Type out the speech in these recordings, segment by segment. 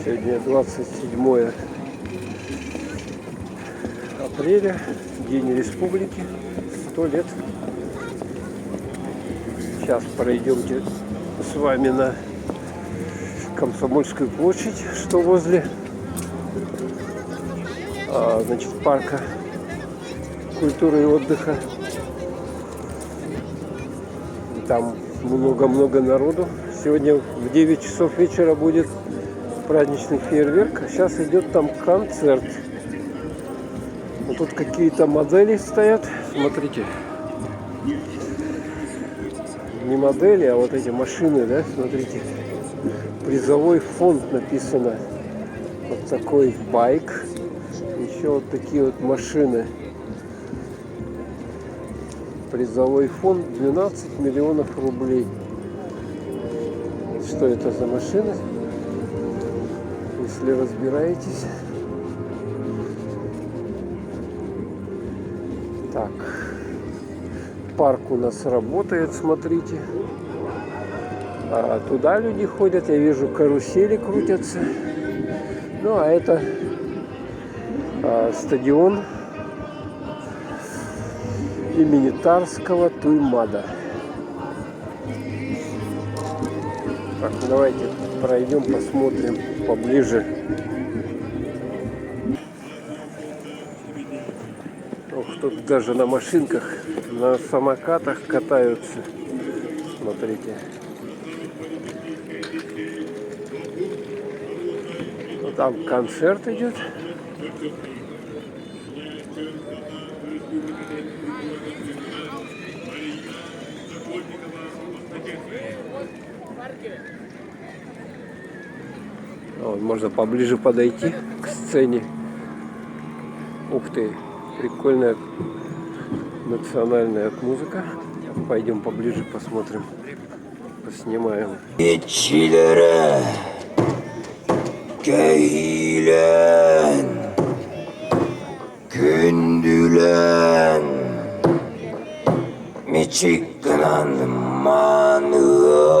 Сегодня 27 апреля, День Республики, 100 лет. Сейчас пройдемте с вами на Комсомольскую площадь, что возле парка культуры и отдыха. Там много-много народу. Сегодня в 9 часов вечера будет праздничный фейерверк. Сейчас идет там концерт. Вот тут какие-то модели стоят. Смотрите. Не модели, а вот эти машины, да? Смотрите. Призовой фонд написано. Вот такой байк. Еще вот такие вот машины. Призовой фонд 12 миллионов рублей. Что это за машины? Если разбираетесь. Так. Парк у нас работает, смотрите. А туда люди ходят. Я вижу, карусели крутятся. Ну, а это стадион имени Тарского Туймада. Так, давайте пройдем, посмотрим поближе. Ох, тут даже на машинках, на самокатах катаются. Смотрите. Вот там концерт идет. Вот, можно поближе подойти к сцене. Ух ты, прикольная национальная музыка. Пойдем поближе посмотрим, поснимаем. Вечера, каилен, күндүлен, мечикнан мануан.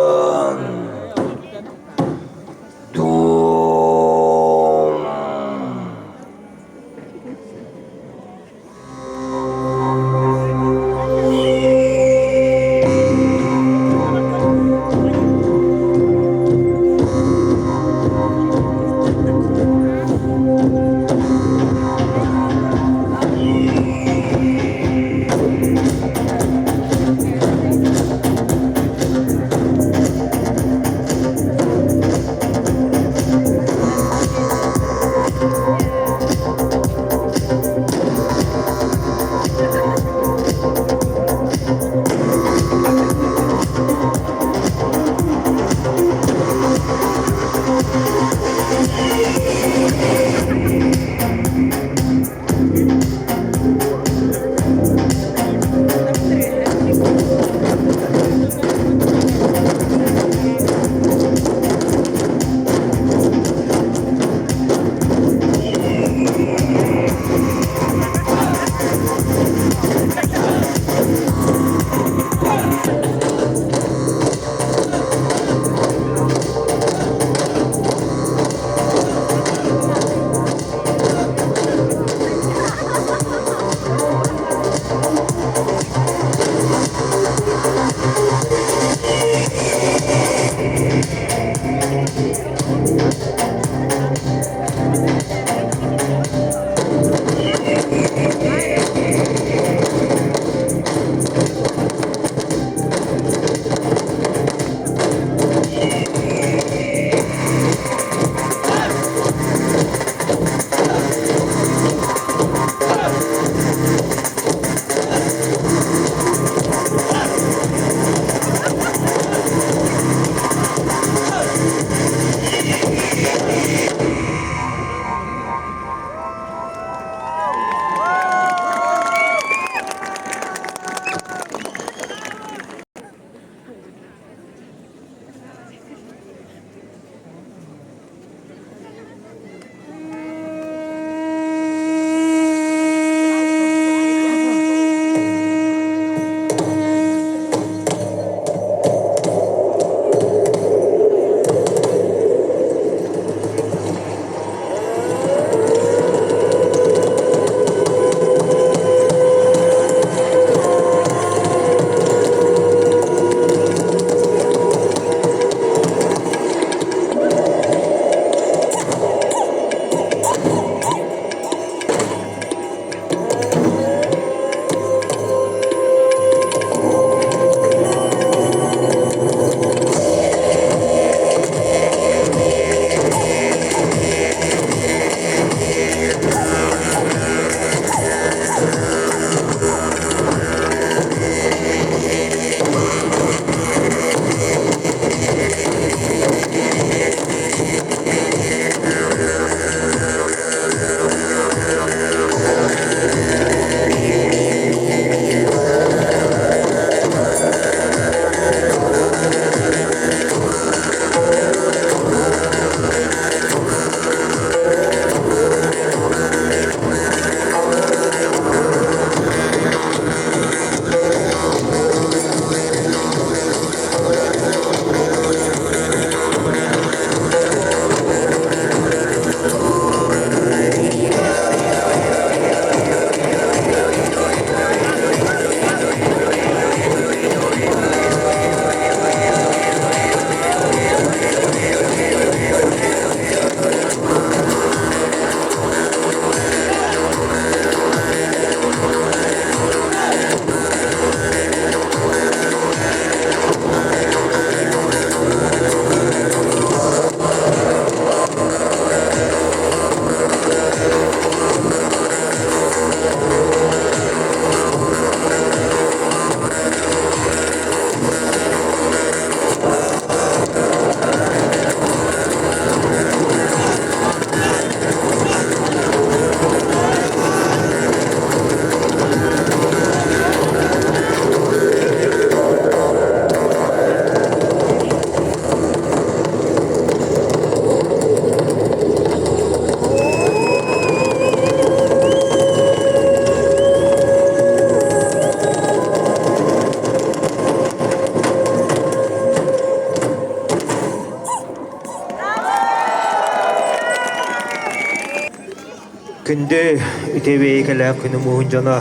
Күнде үтебей келе күні мұғын жана.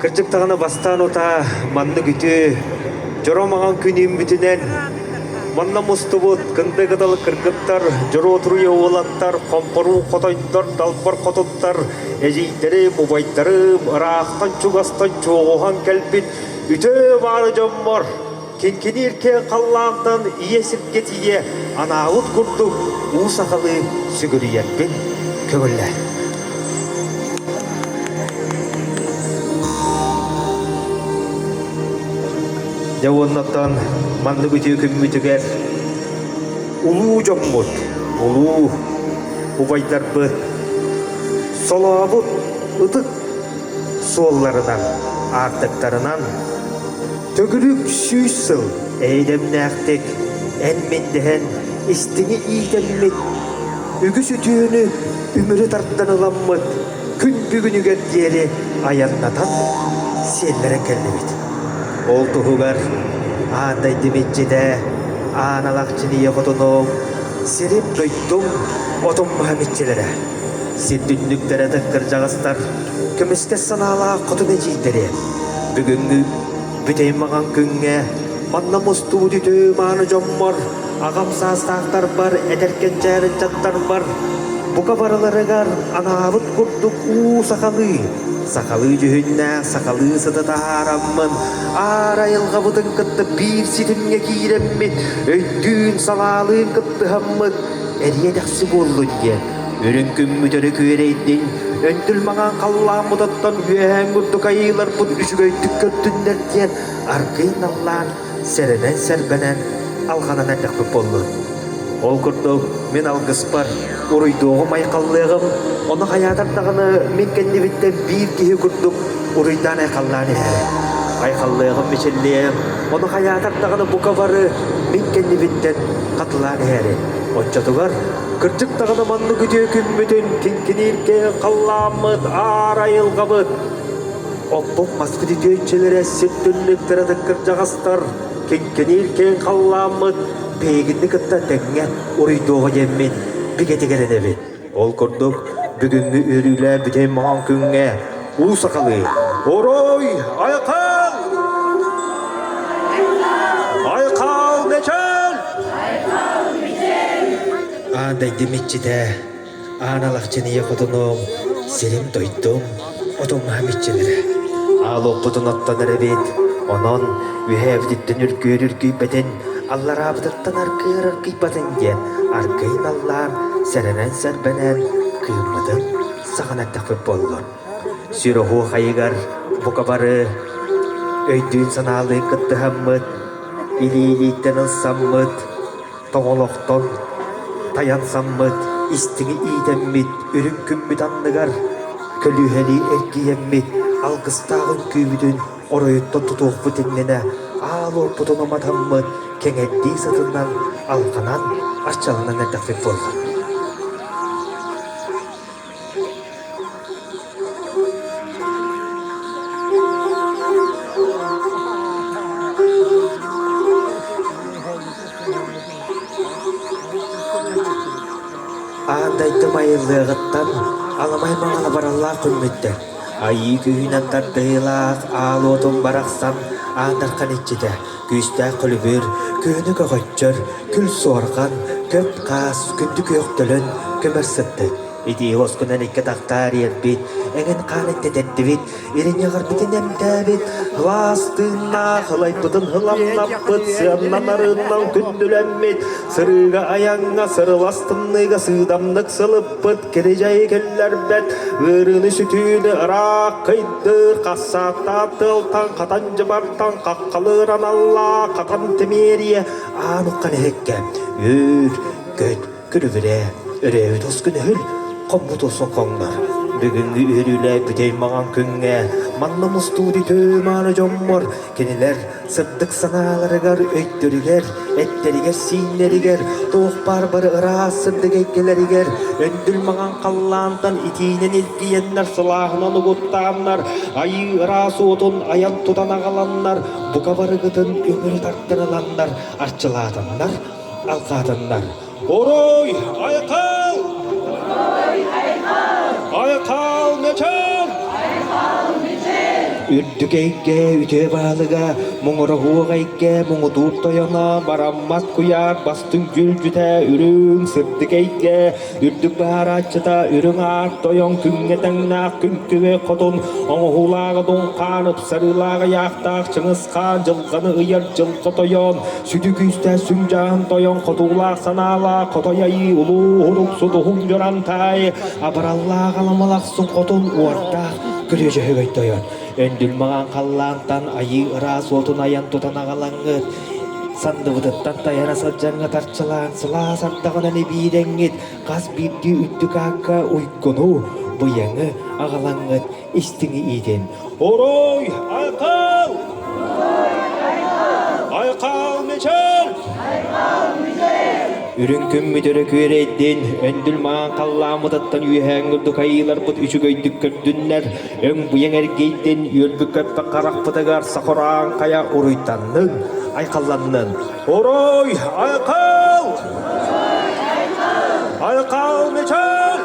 Кірчіктағына бастан ота манны күті жорамаған күнім бүтінен. Манна мұсты бұд, күнде қыдалы кіргіптар, жұру отыруя олаттар, қомпыру қотайдар, далпар қотыттар, әжейдері, мұбайттары, ырақтан чуғастан чоғуған кәлпет, үті бары жоммар. Кенкені ерке қаллағдан иесіп кетие, анағыт күрді, ұсақалы сүгіріетпен көңілі. Жауыннаттан манны күтеу күммүтігер улуу жоммут, улуу убайдар бұд, солабыт ұтық солларынан, артықтарынан төгілік сүйсіл әйдемні әқтек, әнмендіген істіңі идеммет, үгіс үтіуіні үмірі тарттан ыламмыт, күн бүгінігер дері аяннатан селлері кәлдемет. Ол тұғығар андай деметчеде аналақчыны еғытыным серем дойттым отым мұхаммедчелері. Сендүндіктері тұққыр жағыстар көміске санала құтыны жейдері. Бүгінгі бүтейін маған күнге манна мұсту дүті маны жоммар. Ағам састақтар бар, әдеркен жәрін жаттар бар. Бұқа барыларығар анабыт күрдік сақалы. Сақалы жүхіннәк, сақалы сыдытарамын. Арайылға бұдың күтті бір сетімге кейреммет. Өйттін салалың күтті хаммыт. Әриедәқсі болдың де. Өрін күммүтері көрейден. Өнділ маған қаллам мұдаттан үйәң күрді қайылар бұд үшігөйттік көттіндерден. Арқын аллан сәрінен сәрбәнен алғанан әдіқпі болды. Ол күрдік мен алғыс бар, ұрыйдуғым айқаллығым. Оны қаядардағыны мен кәндебіттен бір кейі күрдік, ұрыйдан айқалланы әрі. Айқаллығым мешеллейім, оны қаядардағыны бұқа бары мен кәндебіттен қатыланы әрі. Отчатығар, күрчіктағыны манны күте күммітін, кенкенерке қалламыд, арайылғамыд. Оппық маскүді көйтшелері сеттүнліктері тұққыр жағастар, кенкенерке қалламыд, пейгінді күтті тәңе ұрыйдуға еммен бігетігерін әбет. Ол күрдік бүгінгі өрілі бүтен маған күнге ұсақалы. Орой, айқал! Айқал мечел! Айқал мечел! Андай деметчеде, аналақчыны еқұтыным, серем дойдым, отым мәметчелері. Ал оппытын аттан әребет, онын үйәвдеттен үркей бәтен, Аллар абдыттан аркыр кыйпатын ден, аркын аллар сәрінен сәрбәнен кыймыдын саған әттіқпіп болдың. Сүріғу қайығар бұқа бары, өйдін саналың күтті хаммыд, илейлейтін ылсаммыд, тоғылықтың таянсаммыд, істіңі идеммет, үрін күммет анныгар, көлүхәли әркиеммет, алғыстағын күйбідін, оройыттан тұтуқ бұтеннені, ал орпұтын оматаммыд, кеңәдді сатынан алғанан арчалынан әттіқпеп болды. Андайды майылығыттан аламай маңала баралла күнметтер. Айы күйінен тардығылақ, ал отын барақсан, аңдарқан етчеді. Күсті құлыбыр, күйіні көғытчыр, күл суарған, көп қас, күнді көқтілін, көмір сытты. Иди оскунан икке тақтар ербет, әңін қанетті тәттівет, ерін яғыр бітін әмдәбет, ғастына қылай бұдын ғыламнап бұд, сыяннан арыннан күнділәммет, сырыға аяңға сырыластынныға сыдамдық сылып бұд, кере жай келлер бәт, өріні сүтіні ұрақ қайдыр, қасақта тылтан, қатан жыбартан, қаққалыран алла, қатан темерие, аныққан әкке, өр, көт, күлібіре, үрәуі тоскүні хүл, қомбут олсын қоңдар. Бүгінгі өрілі бүтей маған күнге, манны мұстуды төманы жоммар, кенелер сырдық саналарығар өйттірігер, әттерігер, сейнерігер, тоқ бар-бары ұрасырдық әйкелерігер, өнділ маған қаллантан итейнен елгиеннер, сылағынан ұғыттағаннар, айы ұрасы отын аян тұдан ағаланнар, бұқа барығытын өмір тарттырыландар, арчылатындар, алқатындар. Орой, айқал! Орой, айқал! Ürdükeyge, üte bağlıga, muğura huğayge, muğu tuğtoyana, barammat kuyar, bastın gülcüte, ürün sırdıkeyge, ürdük baharatçıta, ürün artoyon, küngeten künküve kodun, onu hulağı don kanıp, sarılağı yaktağ, çıngıskan, cılgını ıyır, cılgı toyon, sütü küste, süncan toyon, kodulağ sanala, kotoyayı, ulu, huruk, sudu, huncuran tay, abarallah, alamalaqsın kodun, uardağ, gülücü hüveyt toyon. Öndül mağan kallantan ayı ıras oltun ayan tutan ağalangıt. Sandı vıdıttan tayana salcanğa tarçılan sıla sardağına nebidengit. Gaz birdi üttük akka uykunu bu yanı ağalangıt istini idin. Oroy aykal! Aykal meçel! Ürünküm müdürü küreydin, öndül mağan kallamıdattan üyhen ürdük ayılar bud üçü göydük kördünler. Ön buyan ergeydin, yörbük köppe karak fıtıgar sakurağın kaya uruytannın, aykallanın. Oroy, aykal! Aykal meçel!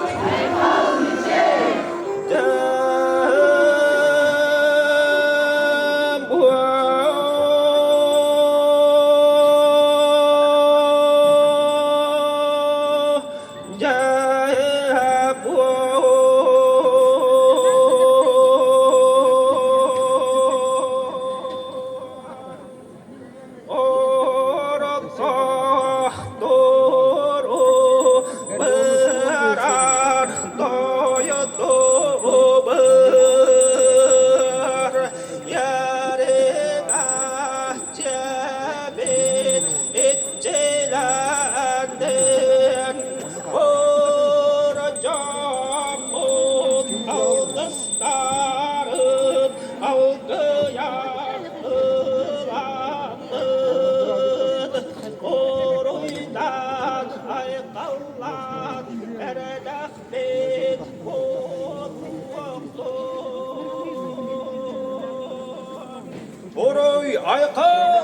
Oroy aykal!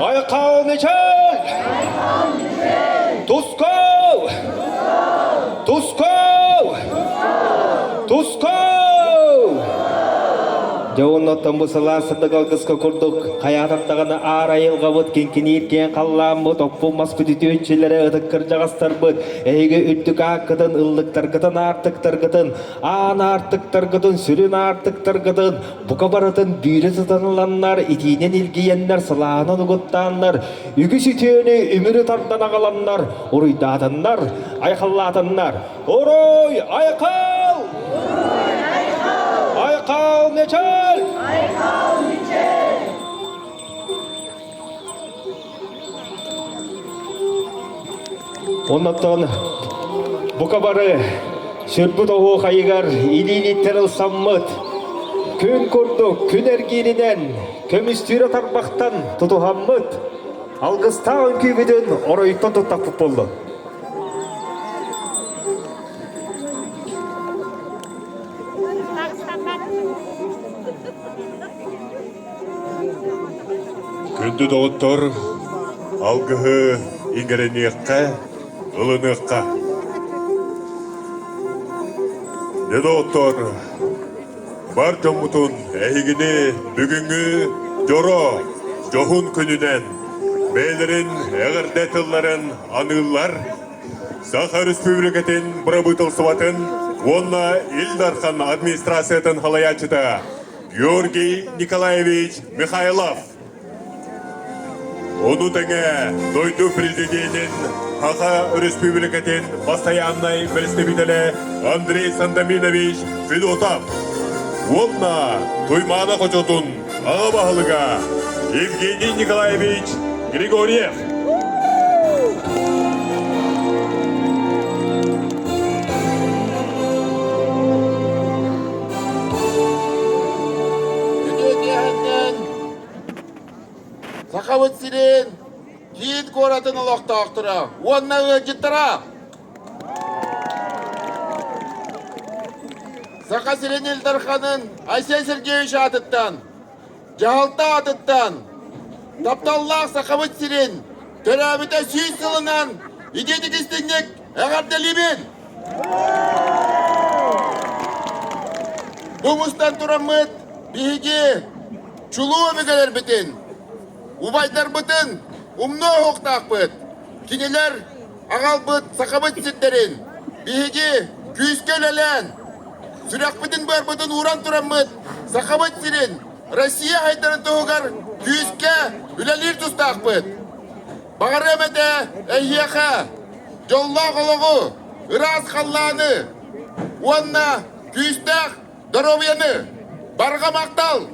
Aykal meçel! Tuskov! Tuskov! Tuskov! Жауыннаттан бұсыла сындығал қысқы күрдік, қаятаттағаны ар айыл ғавыт, кенкені еркен қаллам бұд, оқпу маспүдеті өтшелері ұдыққыр жағастар бұд, әйгі үттік аққыдын, ұллықтар қытын, артықтар қытын, ан артықтар қытын, сүрін артықтар қытын, бұқа баратын бүйрі сытаныланлар, итинен елгейенлер, сылағынан ұғыттанлар, үгі сүтені үмірі тардан ағаланлар, ұрыйдатынлар, айқаллатынлар. Орой, айқал! Aykal meçel! Aykal meçel! Ondan bu kabarı sürpü doğu kayıgar ililitter ılsammıt. Kün kurduk, kün ergirinen, kömüstüre tarbaktan tutuhammıt. Algısta önkü büdün oroyuttan tuttak futboldu. Күнді доғыттыр, алғығы иңгірінеққа, ұлыныққа. Не доғыттыр, бар жомутун әйгіні бүгінгі жоро, жоғын күнінен, бәйлерін әғірдетілларын анылар, Саха Республикатын бұрабытыл сұватын, онна Илдархан администрациятын халаячыда Георгий Николаевич Михайлов. Onu тәңе дойду президентін Саха Республикатын постоянный представителі Андрей Сандаминович Федотов. Онна туйманы қочотын аға бағылыға Евгений Николаевич Григорьев. Сахавыт сирен, киит горатын ұлақтақтыра, онна өжіттіра. Саха сирен Елдарханын Айсен Сергеевич атыттан, Жағалта атыттан, тапталлақ Сахавыт сирен, төрәбіті сүй сылынан, идеті кестенек әғарды лебен. Бумустан турамыт биһиги чулуу бигелер битин. Убайдар бытын умно хоқтақпыт. Кинелер ағалбыт сақабыт сеттерин. Биһиги күйіскелелен. Сүрек бітін бар бытын уран турамыт. Сақабыт сирин. Россия хайдарын тұғығар күйіске үлелер тұстақпыт. Бағаремеде әйеха. Жолла қолығы. Ираз қалланы. Уанна күйістақ доровияны. Барға мақтал.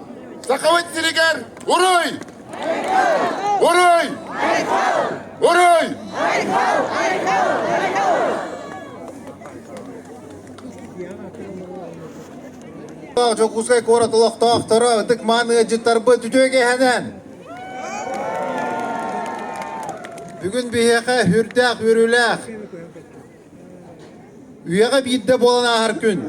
Сақабыт сиригер. Урой! Урой! Урой! Жокускай коратылық тақтары үтік маңығы жыттарбы түтөге хәнән. Бүгін бейеқі хүрдәқ үріләқ. Үйеға бейді болан ағыр күн.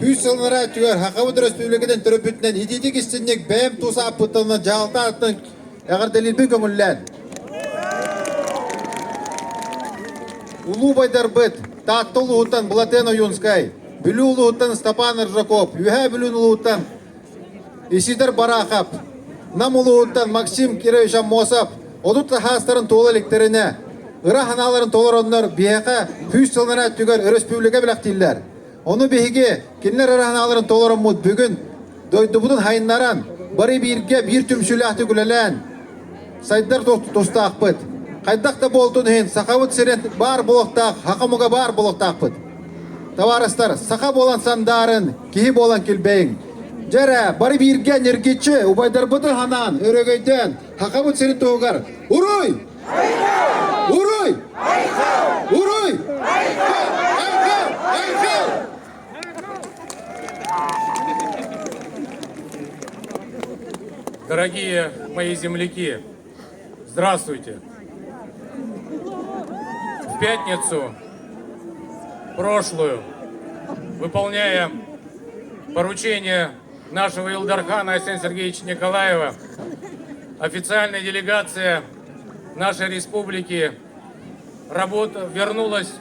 Үз сылғыра түгер Хақабыд Республикадан түріп бүтінен едетік істіннек бәйім туса аппытылына жағылта аттың әғір дәлелбі көңіллән. Улу байдар бұд, татты ұлығыттан Блатен Ойынскай, бүлі ұлығыттан Стапан Ржаков, үйә бүлін ұлығыттан Исидар Барахап, нам ұлығыттан Максим Кирович Аммосап, одутта хастарын толы лектеріне, ұра ханаларын толыр онлар бейеқа үз сылғыра түгер Республика біләқ дейілер. Onu bihiге кинлер араханаларын толырын мұд бүгін дойдубудun хайыннаран бары бирге bir түмшілі ахты күлелән. Сайдар тостақ бұд. Қайдақта болтын хен сақавыт сирен бар болықтақ, хақымыға бар болықтақ бұд. Таварыстар, сақа болан сандарын, кейі болан келбейін. Жәрі, бары бирге нергетші, убайдар бұдын ханан, өрегейден, хақамыт сирен тоғығар. Урой! Урой! Урой! Дорогие мои земляки, здравствуйте! В пятницу прошлую, выполняя поручение нашего Илдархана Арсения Сергеевича Николаева, официальная делегация нашей республики вернулась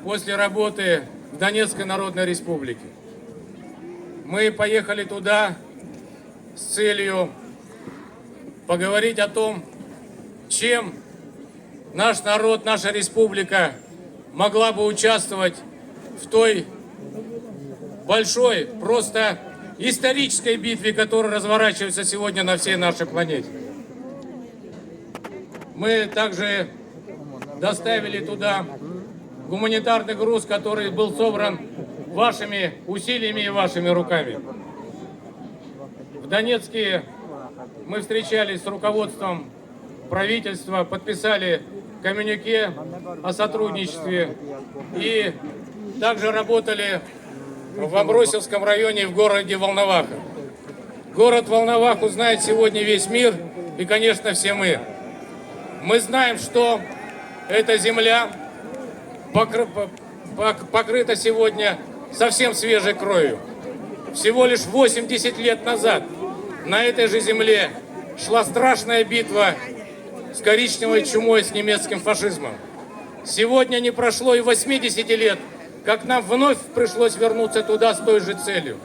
после работы в Донецкой Народной Республике. Мы поехали туда с целью поговорить о том, чем наш народ, наша республика могла бы участвовать в той большой, просто исторической битве, которая разворачивается сегодня на всей нашей планете. Мы также доставили туда гуманитарный груз, который был собран вашими усилиями и вашими руками. В Донецке мы встречались с руководством правительства, подписали коммюнике о сотрудничестве и также работали в Амбросевском районе в городе Волноваха. Город Волноваху знает сегодня весь мир и, конечно, все мы. Мы знаем, что эта земля покрыта сегодня совсем свежей кровью. Всего лишь 80 лет назад на этой же земле шла страшная битва с коричневой чумой, с немецким фашизмом. Сегодня не прошло и 80 лет, как нам вновь пришлось вернуться туда с той же целью.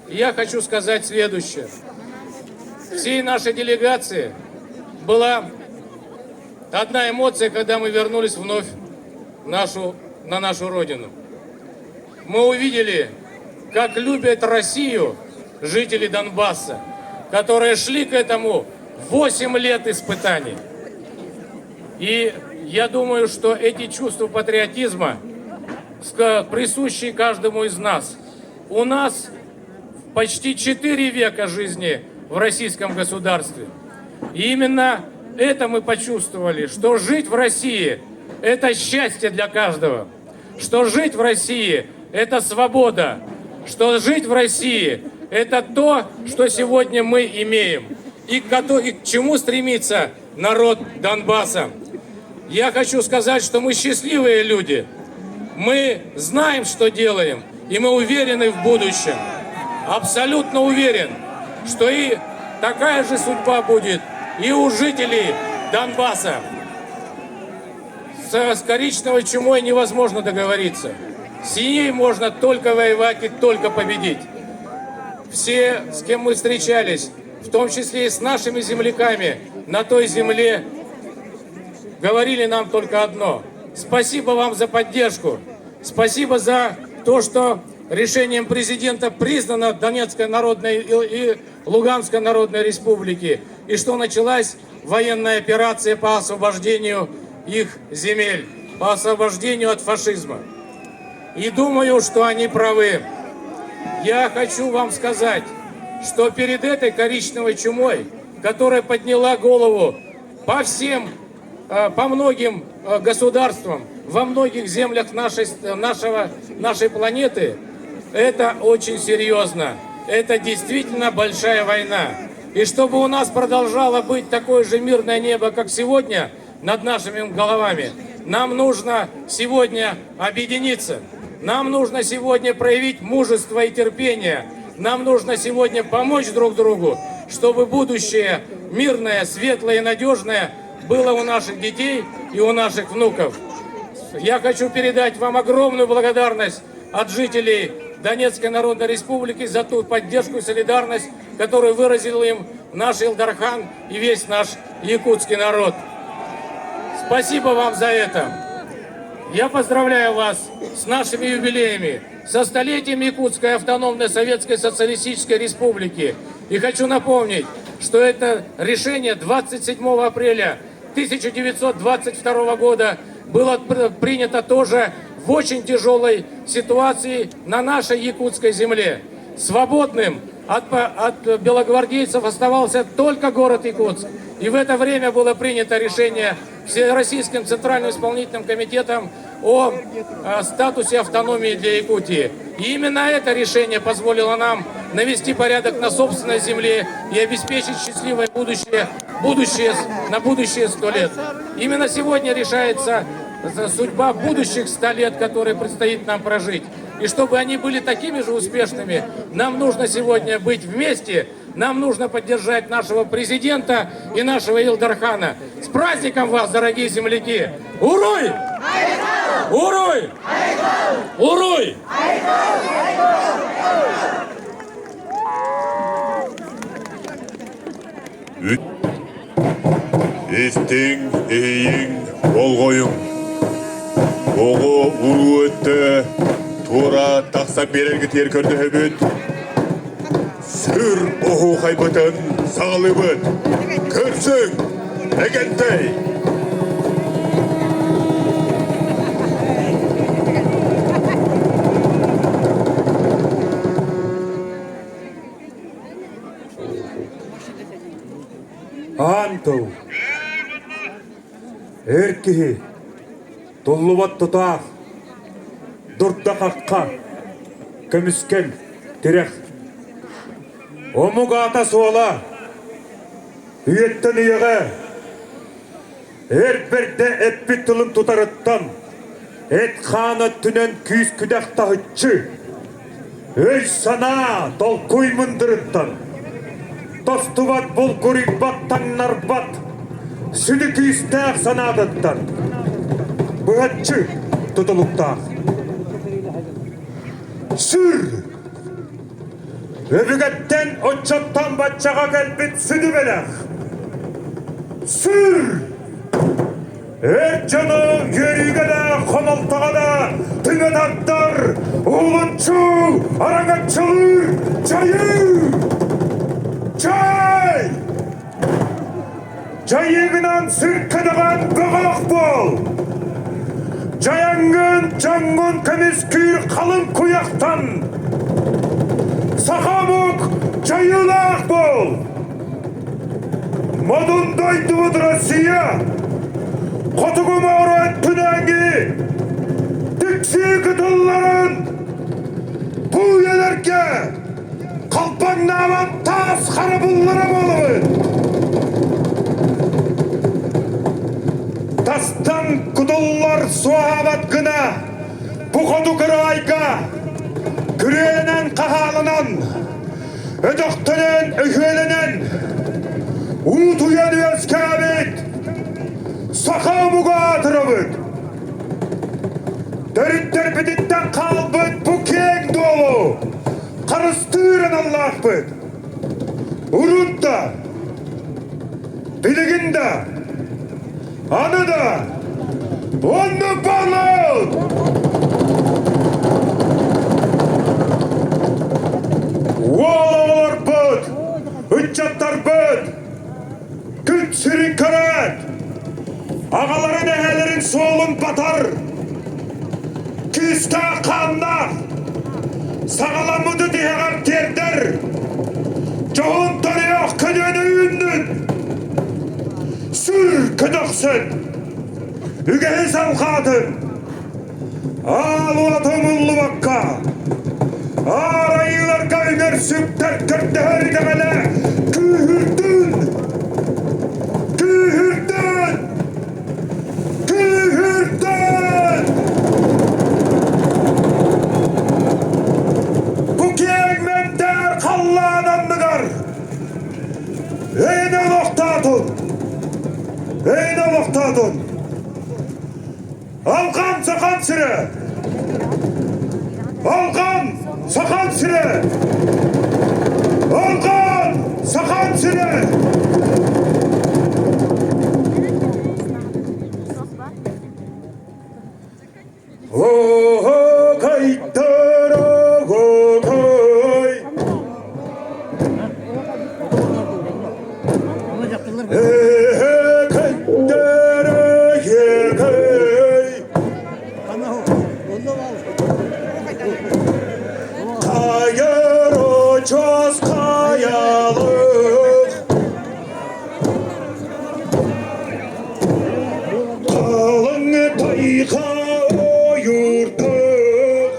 И я хочу сказать следующее. Всей нашей делегации была одна эмоция, когда мы вернулись вновь на нашу родину. Мы увидели, как любят Россию жители Донбасса, которые шли к этому 8 лет испытаний. И я думаю, что эти чувства патриотизма, присущие каждому из нас, у нас почти 4 века жизни в российском государстве. И именно это мы почувствовали, что жить в России – это счастье для каждого, что жить в России – это свобода, что жить в России – это то, что сегодня мы имеем, и к чему стремится народ Донбасса. Я хочу сказать, что мы счастливые люди, мы знаем, что делаем, и мы уверены в будущем. Абсолютно уверен, что и такая же судьба будет и у жителей Донбасса. С коричневой чумой невозможно договориться. С ней можно только воевать и только победить. все, с кем мы встречались, в том числе и с нашими земляками на той земле, говорили нам только одно. Спасибо вам за поддержку. Спасибо за то, что решением президента признана Донецкая Народная и Луганская Народная Республики, и что началась военная операция по освобождению их земель, по освобождению от фашизма. И думаю, что они правы. Я хочу вам сказать, что перед этой коричневой чумой, которая подняла голову по многим государствам, во многих землях нашей планеты, это очень серьезно. Это действительно большая война. И чтобы у нас продолжало быть такое же мирное небо, как сегодня, над нашими головами, нам нужно сегодня объединиться. Нам нужно сегодня проявить мужество и терпение. Нам нужно сегодня помочь друг другу, чтобы будущее мирное, светлое и надежное было у наших детей и у наших внуков. Я хочу передать вам огромную благодарность от жителей Донецкой Народной Республики за ту поддержку и солидарность, которую выразил им наш Илдархан и весь наш якутский народ. Спасибо вам за это. Я поздравляю вас с нашими юбилеями, со столетием Якутской автономной Советской Социалистической Республики. И хочу напомнить, что это решение 27 апреля 1922 года было принято тоже в очень тяжелой ситуации на нашей якутской земле. Свободным от белогвардейцев оставался только город Якутск. И в это время было принято решение Всероссийским Центральным исполнительным комитетом о статусе автономии для Якутии. И именно это решение позволило нам навести порядок на собственной земле и обеспечить счастливое будущее на будущие 100 лет. Именно сегодня решается судьба будущих 100 лет, которые предстоит нам прожить. И чтобы они были такими же успешными, нам нужно сегодня быть вместе, нам нужно поддержать нашего президента и нашего Илдархана. С праздником вас, дорогие земляки! Уруй! Уруй! Уруй! Естің, ейің, ол қойың. Оғы ұру өтті, тура тақса берерге теркөрді өбіт. Сүр оғы қайбытын сағалы бұт. Көрсің, әгентай. Анту, эркихи, туллубат тутаах, дурда қаққа, көміскен, тирек. Омуға ата суала, үйеттен үйеге, әрбірді әппі тұлым тұтарыттан, әт қаны түнен күйіс күдәқ тағытчы, өй сана тол көйміндіріттан. Тостуват бұл көрікбат таңнарбат, сүді күйістәқ санадыттан. Бұғатчы тұтылықтақ. Сүр! Өбігеттен отчаттан батчаға кәлбет сүді беләқ. Сүр! Әр жаны еріге де, қомалтаға да, түмет аттар, ұлынчу, араңатчылыр, жайыр! Жай! Жайығынан сүркедіған бұғақ бол! Жаяңын жаңғын көмес күйір қалың құяқтан! Сақамық жайылақ бол! Мадындай дуыд Россия! Қотығым ауырат түнәңі! Тіксегі дұлларын! Бұл елерге! Қалпаңнаван тас қарабыллары болуын! Тастан күдуллар суағабат гына, бұқоду күрі айға, күреленен қағалынан, өдіқтінен өйеленен, ұмыт ұян өскәбет, сақамуға атырыбыт. Дөріттер бідіттен қалбыт бұ кең долу, қарыстырын akbet. Urutta, biliginde, anıda, onu bağlı. Oğlar böt, hüccatlar böt, güç sürün karat, ağaların ehelerin soğulun batar, küste kanlar, sağlamıdı diyeğer terder, çoğun tanıyor könünü ündün, sür kıdıksın, ügehi savkatın, ağlatımullu bakka, arayılar kaynar süpter kırtır degele, kühürdün, kühürdün, kühürdün. Bu kegmen der kallan anlıgar. Eyne noktadun, eyne noktadun. Alkan sakan sıra, alkan sakan sıra, alkan sakan sıra. Oh, kayıtlara koy. Kayıtlara koy. Kayar ucuz kayalık. Kalın tayga yurtuk.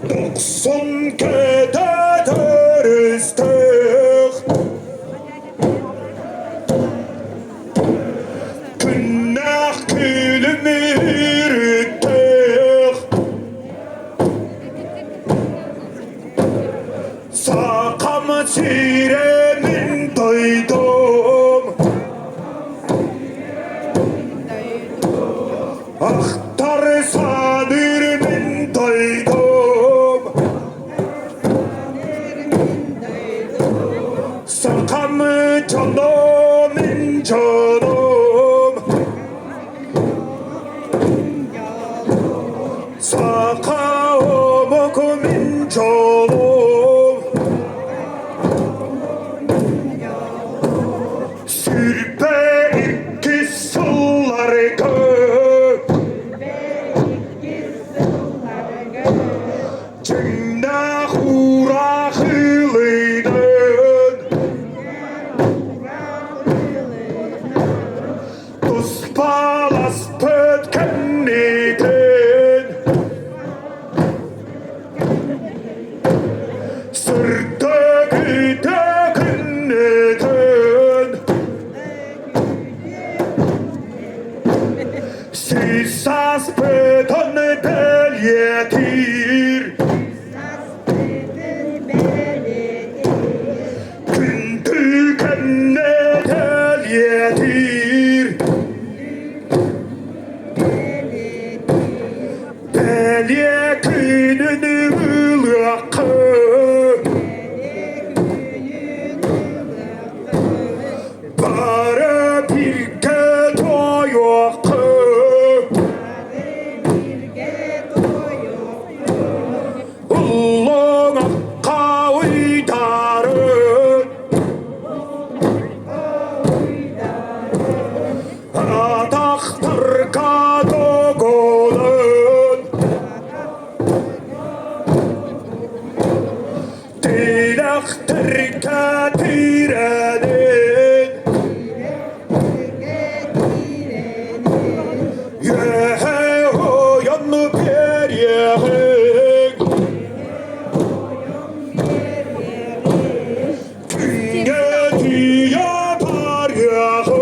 Doksan kete terüstük. Günah külümü yürüttük. Sakam siremin doydum. Ahtar sanırmin doydum. Sakam canımın canım. Sakam okumin canım. Sürpe iki suları gök. Cümle hura hılıydın. Tuspalas pötkennidin. Sırtı güdekennidin. Sisas pötön belyetir. Gündü kenne belyetir. Belye gününü ılakı. Bara birge toyokı. Ullun akka uydarın. Adaktır kadogonun. Dilaktır katirenin. Yehe hoyan periyehin. Günge diye paryehin.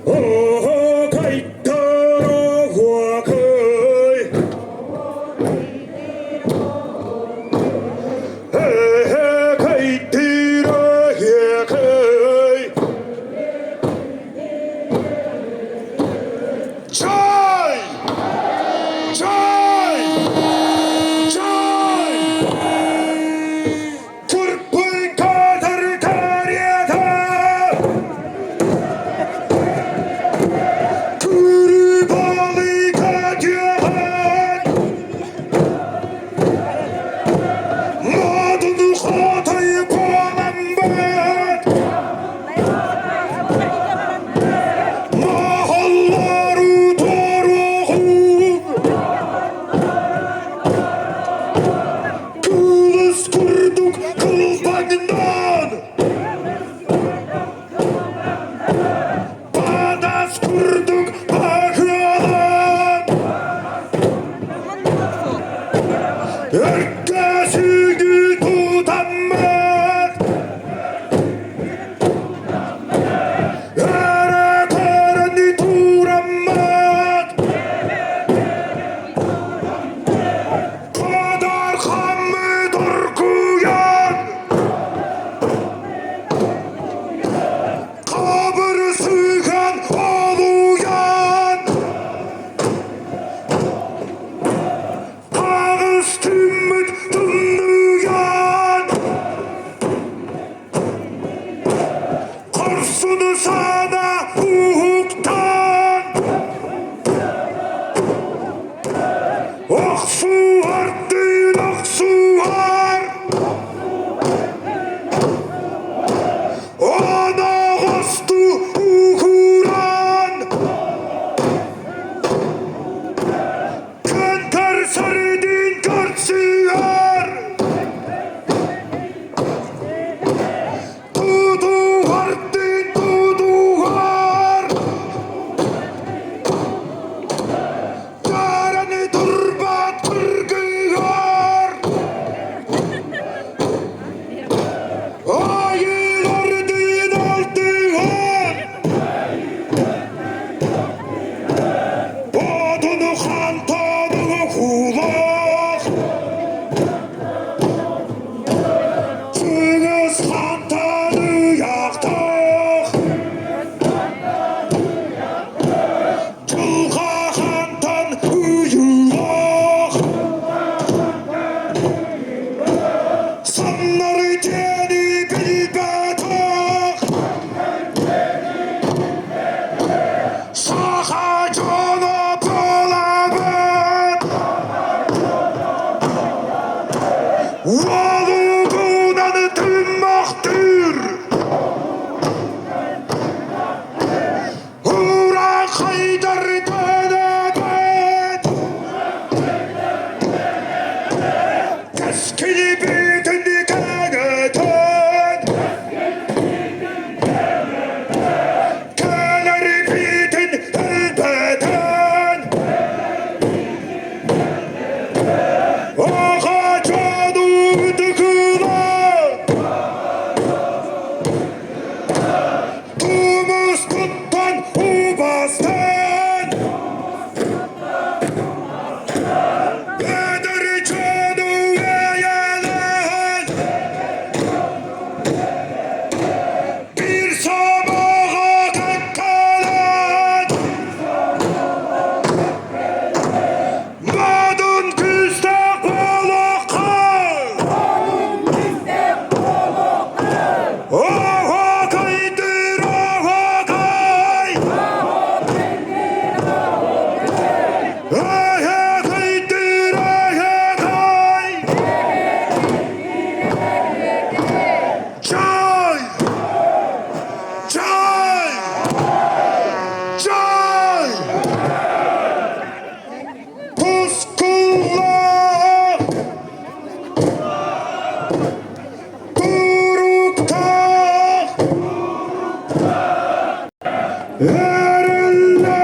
Oh, kayıtlara koy. Kayıtlara koy. Aksu'nu sana hukuktan Aksu arttın aksu var Ana kostu ukuran Könter sarıdın karşılar Tudu arttın tudu var Yaranı turbat kırgılar Ayılardın aldılar Odunu kantanı kulak Çığız kantanı yaktık Çılga kantan uyuyak Sanları teni bilbetak Saha cana palabet Valı gunan tümmaktır Hura haydar denebet Teskili bitin dikageten Keleri bitin elbeten Ağa canı dıkılar Tumuz kuttan ubastan Eder canı eyeler Bir sabaha kakkalar Madun küstek balaklar Oha kaydır oha kay Aya kaydır aya kay Çay Çay Çay Puskulla Turukta Erilla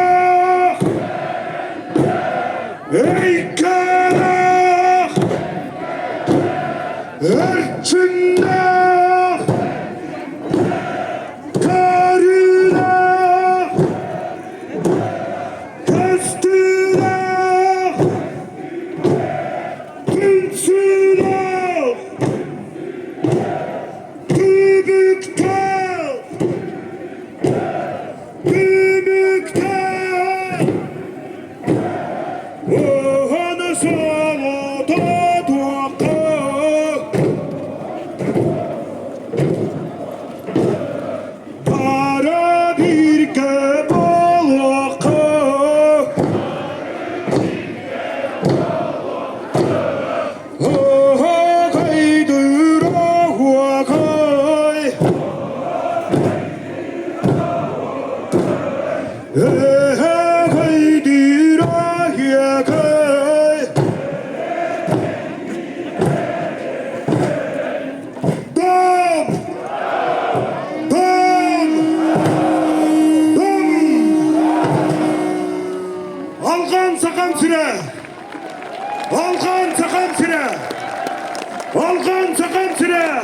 Eykele Erçinle Karine Kestine Pinsine Bibikte Bibikte Ohana salata duaka Para bir kebalaka Oha kaydır oha kay Ehe kaydır oha kay Dam Dam Dam Algan sakan süre Algan sakan süre Algan sakan süre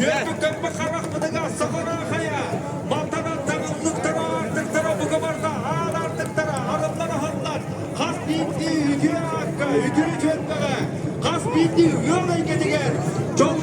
Türk'ün bakarak bıdıga sakora kaya. Maltana tanımlıktara artıktara bu kabarda ağır artıktara arımlara hanlar. Kas bitti hücü akka hücü çöntmege. Kas bitti hücü olayı gediger.